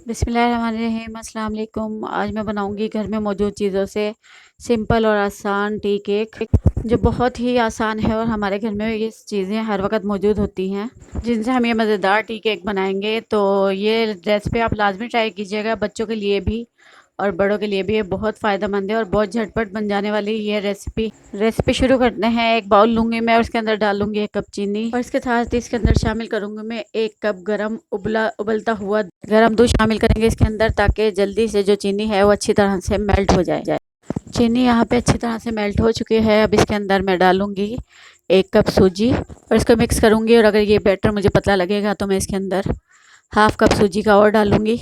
बिस्मिल्लाहिर्रहमानिर्रहीम अस्सलाम वालेकुम। आज मैं बनाऊंगी घर में मौजूद चीज़ों से सिंपल और आसान टी केक, जो बहुत ही आसान है और हमारे घर में ये चीज़ें हर वक्त मौजूद होती हैं, जिनसे हम ये मज़ेदार टी केक बनाएंगे। तो ये रेसिपी आप लाजमी ट्राई कीजिएगा, बच्चों के लिए भी और बड़ों के लिए भी ये बहुत फ़ायदेमंद है और बहुत झटपट बन जाने वाली ये रेसिपी शुरू करते हैं। एक बाउल लूँगी मैं, उसके अंदर डालूंगी 1 कप चीनी और इसके साथ इसके अंदर शामिल करूँगी मैं 1 कप गरम उबलता हुआ गरम दूध शामिल करेंगे इसके अंदर, ताकि जल्दी से जो चीनी है वो अच्छी तरह से मेल्ट हो जाए। चीनी यहाँ पे अच्छी तरह से मेल्ट हो चुकी है। अब इसके अंदर मैं डालूंगी 1 कप सूजी और इसको मिक्स करूँगी। और अगर ये बैटर मुझे पतला लगेगा तो मैं इसके अंदर हाफ़ कप सूजी का और डालूँगी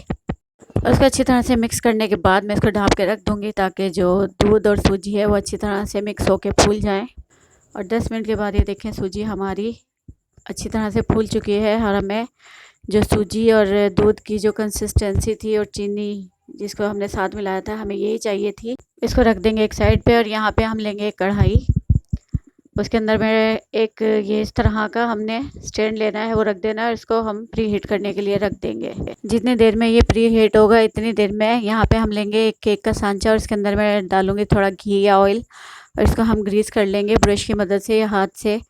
और उसको अच्छी तरह से मिक्स करने के बाद मैं इसको ढाँप के रख दूँगी, ताकि जो दूध और सूजी है वो अच्छी तरह से मिक्स होके फूल जाए। और 10 मिनट के बाद ये देखें, सूजी हमारी अच्छी तरह से फूल चुकी है। और हमें जो सूजी और दूध की जो कंसिस्टेंसी थी और चीनी जिसको हमने साथ मिलाया था, हमें यही चाहिए थी। इसको रख देंगे एक साइड पे और यहाँ पे हम लेंगे एक कढ़ाई। उसके अंदर में एक ये इस तरह का हमने स्टैंड लेना है, वो रख देना है और इसको हम प्री हीट करने के लिए रख देंगे। जितनी देर में ये प्री हीट होगा इतनी देर में यहाँ पे हम लेंगे एक केक का सांचा और इसके अंदर मैं डालूँगी थोड़ा घी या ऑयल और इसको हम ग्रीस कर लेंगे ब्रश की मदद से या हाथ से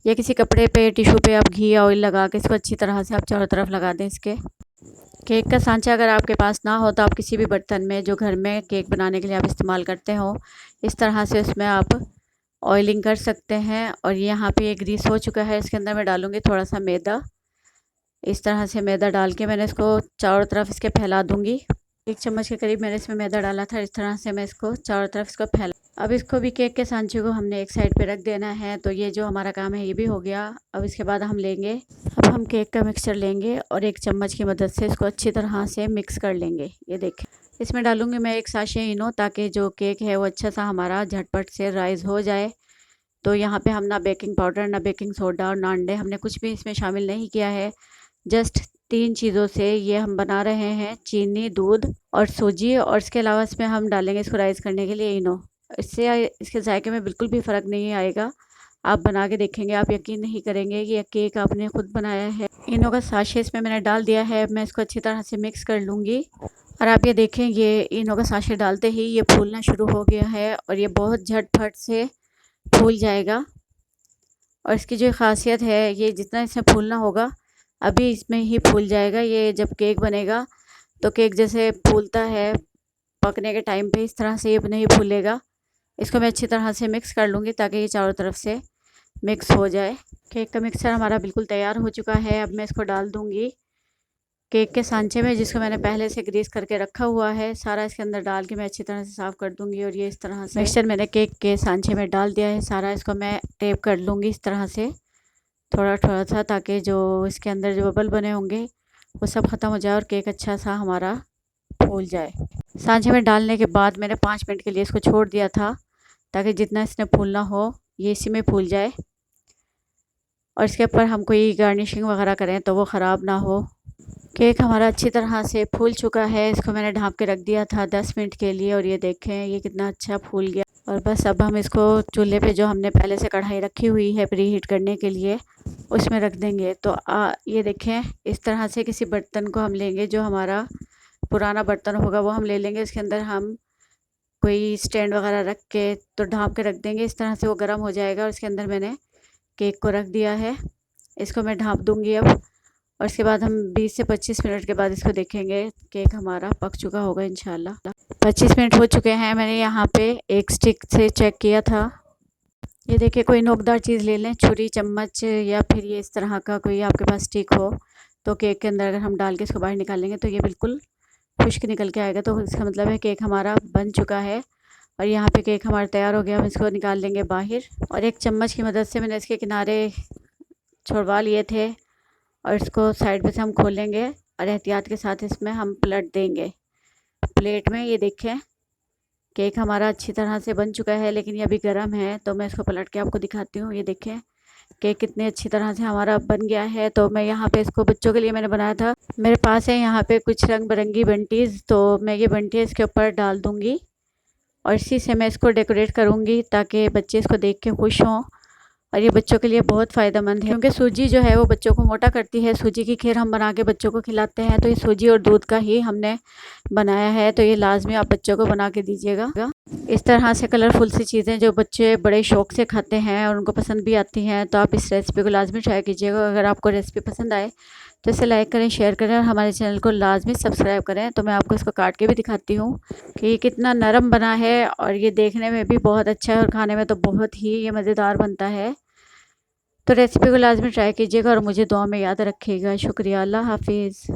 या किसी कपड़े पे टिश्यू पे आप घी या ऑयल लगा के इसको अच्छी तरह से आप चारों तरफ लगा दें। इसके केक का सांचा अगर आपके पास ना हो तो आप किसी भी बर्तन में जो घर में केक बनाने के लिए आप इस्तेमाल करते हो, इस तरह से उसमें आप ऑयलिंग कर सकते हैं। और यहाँ पे ये ग्रीस हो चुका है। इसके अंदर मैं डालूँगी थोड़ा सा मैदा। इस तरह से मैदा डाल के मैंने इसको चारों तरफ इसके फैला दूँगी। 1 चम्मच के करीब मैंने इसमें मैदा डाला था। इस तरह से मैं इसको चारों तरफ इसको फैला। अब इसको भी केक के सांचे को हमने एक साइड पे रख देना है। तो ये जो हमारा काम है ये भी हो गया। अब इसके बाद हम केक का मिक्सचर लेंगे और 1 चम्मच की मदद से इसको अच्छी तरह से मिक्स कर लेंगे। ये देखें, इसमें डालूँगी मैं 1 साशे इनो, ताकि जो केक है वो अच्छा सा हमारा झटपट से राइज़ हो जाए। तो यहाँ पे हम ना बेकिंग पाउडर, ना बेकिंग सोडा और ना अंडे, हमने कुछ भी इसमें शामिल नहीं किया है। जस्ट 3 चीज़ों से ये हम बना रहे हैं, चीनी, दूध और सूजी। और इसके अलावा इसमें हम डालेंगे इसको राइज़ करने के लिए इनो। इससे इसके जायके में बिल्कुल भी फ़र्क नहीं आएगा। आप बना के देखेंगे, आप यकीन नहीं करेंगे कि यह केक आपने खुद बनाया है। इनो का साशे इसमें मैंने डाल दिया है। मैं इसको अच्छी तरह से मिक्स कर लूँगी और आप ये देखें, ये इनो का साशे डालते ही ये फूलना शुरू हो गया है और ये बहुत झटपट से फूल जाएगा। और इसकी जो ख़ासियत है, ये जितना इसमें फूलना होगा अभी इसमें ही फूल जाएगा। ये जब केक बनेगा तो केक जैसे फूलता है पकने के टाइम पे, इस तरह से ये नहीं फूलेगा। इसको मैं अच्छी तरह से मिक्स कर लूँगी ताकि ये चारों तरफ से मिक्स हो जाए। केक का मिक्सचर हमारा बिल्कुल तैयार हो चुका है। अब मैं इसको डाल दूँगी केक के सांचे में, जिसको मैंने पहले से ग्रीस करके रखा हुआ है। सारा इसके अंदर डाल के मैं अच्छी तरह से साफ़ कर दूँगी। और ये इस तरह से मिक्सचर मैंने केक के सांचे में डाल दिया है सारा। इसको मैं टेप कर लूँगी इस तरह से थोड़ा थोड़ा सा, ताकि जो इसके अंदर जो बबल बने होंगे वो सब ख़त्म हो जाए और केक अच्छा सा हमारा फूल जाए। सांचे में डालने के बाद मैंने 5 मिनट के लिए इसको छोड़ दिया था, ताकि जितना इसने फूलना हो ये इसी में फूल जाए और इसके ऊपर हम कोई गार्निशिंग वगैरह करें तो वो ख़राब ना हो। केक हमारा अच्छी तरह से फूल चुका है। इसको मैंने ढाँप के रख दिया था 10 मिनट के लिए और ये देखें ये कितना अच्छा फूल गया। और बस अब हम इसको चूल्हे पे जो हमने पहले से कढ़ाई रखी हुई है प्री हीट करने के लिए, उसमें रख देंगे। तो ये देखें, इस तरह से किसी बर्तन को हम लेंगे, जो हमारा पुराना बर्तन होगा वो हम ले लेंगे। इसके अंदर हम कोई स्टैंड वगैरह रख के तो ढाँप के रख देंगे। इस तरह से वो गर्म हो जाएगा और इसके अंदर मैंने केक को रख दिया है। इसको मैं ढाँप दूँगी अब और इसके बाद हम 20 से 25 मिनट के बाद इसको देखेंगे, केक हमारा पक चुका होगा इंशाल्लाह। 25 मिनट हो चुके हैं। मैंने यहाँ पे एक स्टिक से चेक किया था। ये देखिए, कोई नोकदार चीज़ ले लें, छुरी, चम्मच या फिर ये इस तरह का कोई आपके पास स्टिक हो, तो केक के अंदर अगर हम डाल के इसको बाहर निकालेंगे तो ये बिल्कुल खुश्क निकल के आएगा। तो इसका मतलब है केक हमारा बन चुका है और यहाँ पे केक हमारा तैयार हो गया। हम इसको निकाल लेंगे बाहर और एक चम्मच की मदद से मैंने इसके किनारे छुड़वा लिए थे और इसको साइड पे से हम खोलेंगे और एहतियात के साथ इसमें हम पलट देंगे प्लेट में। ये देखें, केक हमारा अच्छी तरह से बन चुका है, लेकिन ये अभी गर्म है तो मैं इसको पलट के आपको दिखाती हूँ। ये देखें केक कितने अच्छी तरह से हमारा बन गया है। तो मैं यहाँ पे इसको बच्चों के लिए मैंने बनाया था। मेरे पास है यहाँ पे कुछ रंग बिरंगी बंटीज़, तो मैं ये बंटी इसके ऊपर डाल दूँगी और इसी से मैं इसको डेकोरेट करूँगी ताकि बच्चे इसको देख के खुश हों और ये बच्चों के लिए बहुत फ़ायदेमंद है क्योंकि सूजी जो है वो बच्चों को मोटा करती है। सूजी की खीर हम बना के बच्चों को खिलाते हैं, तो ये सूजी और दूध का ही हमने बनाया है, तो ये लाजमी आप बच्चों को बना के दीजिएगा। इस तरह से कलरफुल सी चीज़ें जो बच्चे बड़े शौक़ से खाते हैं और उनको पसंद भी आती हैं, तो आप इस रेसिपी को लाजमी ट्राई कीजिएगा। अगर आपको रेसिपी पसंद आए तो इसे लाइक करें, शेयर करें और हमारे चैनल को लाजमी सब्सक्राइब करें। तो मैं आपको इसको काट के भी दिखाती हूँ कि ये कितना नरम बना है और ये देखने में भी बहुत अच्छा है और खाने में तो बहुत ही ये मज़ेदार बनता है। तो रेसिपी को लाजमी ट्राई कीजिएगा और मुझे दुआ में याद रखिएगा। शुक्रिया, अल्लाह हाफिज़।